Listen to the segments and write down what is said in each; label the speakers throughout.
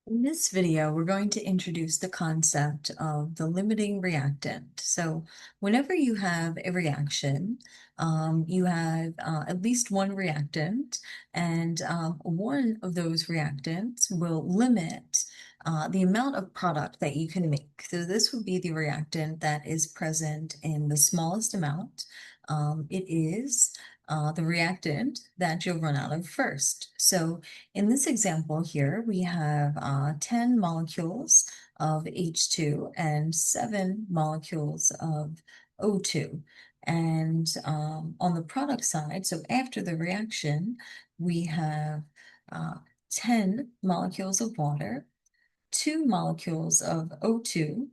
Speaker 1: In this video, we're going to introduce the concept of the limiting reactant. So whenever you have a reaction, you have at least one reactant, and one of those reactants will limit the amount of product that you can make. So this would be the reactant that is present in the smallest amount. It is the reactant that you'll run out of first. So in this example here, we have 10 molecules of H2 and 7 molecules of O2. And on the product side, so after the reaction, we have uh, 10 molecules of water, 2 molecules of O2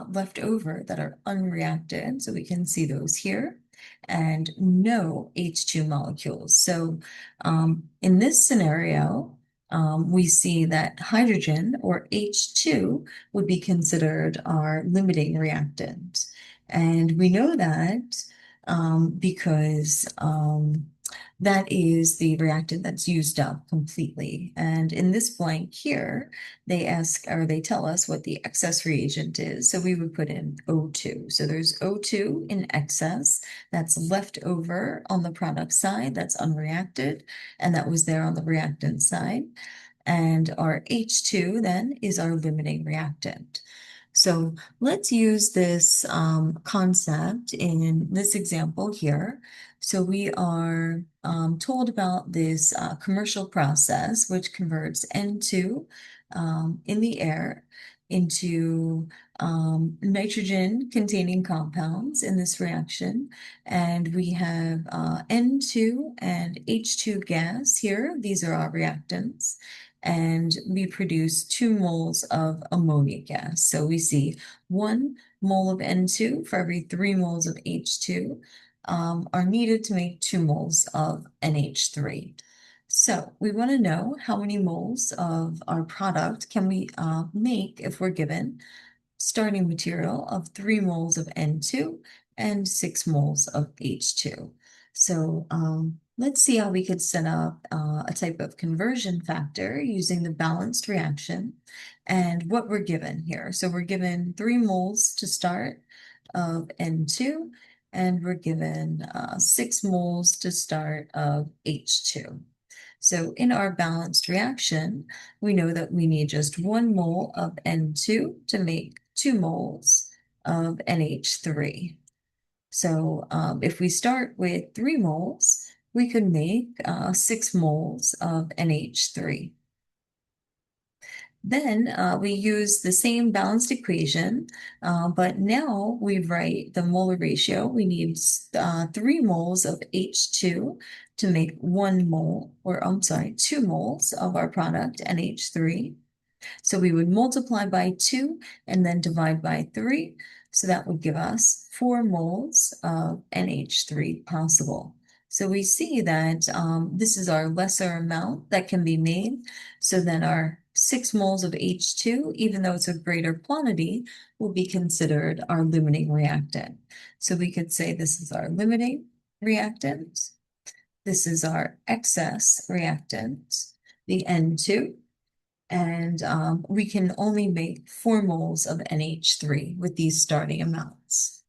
Speaker 1: left over that are unreacted. So we can see those here, and no H2 molecules. So in this scenario, we see that hydrogen, or H2, would be considered our limiting reactant. And we know that because that is the reactant that's used up completely. And in this blank here, they ask, or they tell us what the excess reagent is. So we would put in O2. So there's O2 in excess that's left over on the product side, that's unreacted, and that was there on the reactant side. And our H2 then is our limiting reactant. So let's use this concept in this example here. So we are told about this commercial process, which converts N2 in the air into nitrogen-containing compounds in this reaction. And we have N2 and H2 gas here. These are our reactants. And we produce 2 moles of ammonia gas. So we see 1 mole of N2 for every 3 moles of H2 are needed to make 2 moles of NH3. So we want to know how many moles of our product can we make if we're given starting material of 3 moles of N2 and 6 moles of H2. So let's see how we could set up a type of conversion factor using the balanced reaction and what we're given here. So we're given 3 moles to start of N2, and we're given 6 moles to start of H2. So in our balanced reaction, we know that we need just 1 mole of N2 to make 2 moles of NH3. So if we start with 3 moles, we could make 6 moles of NH3. Then we use the same balanced equation, but now we write the molar ratio. We need 3 moles of H2 to make 1 mole, or I'm sorry, 2 moles of our product, NH3. So we would multiply by 2 and then divide by 3. So that would give us 4 moles of NH3 possible. So we see that this is our lesser amount that can be made. So then our 6 moles of H2, even though it's a greater quantity, will be considered our limiting reactant. So we could say this is our limiting reactant. This is our excess reactant, the N2. And we can only make 4 moles of NH3 with these starting amounts.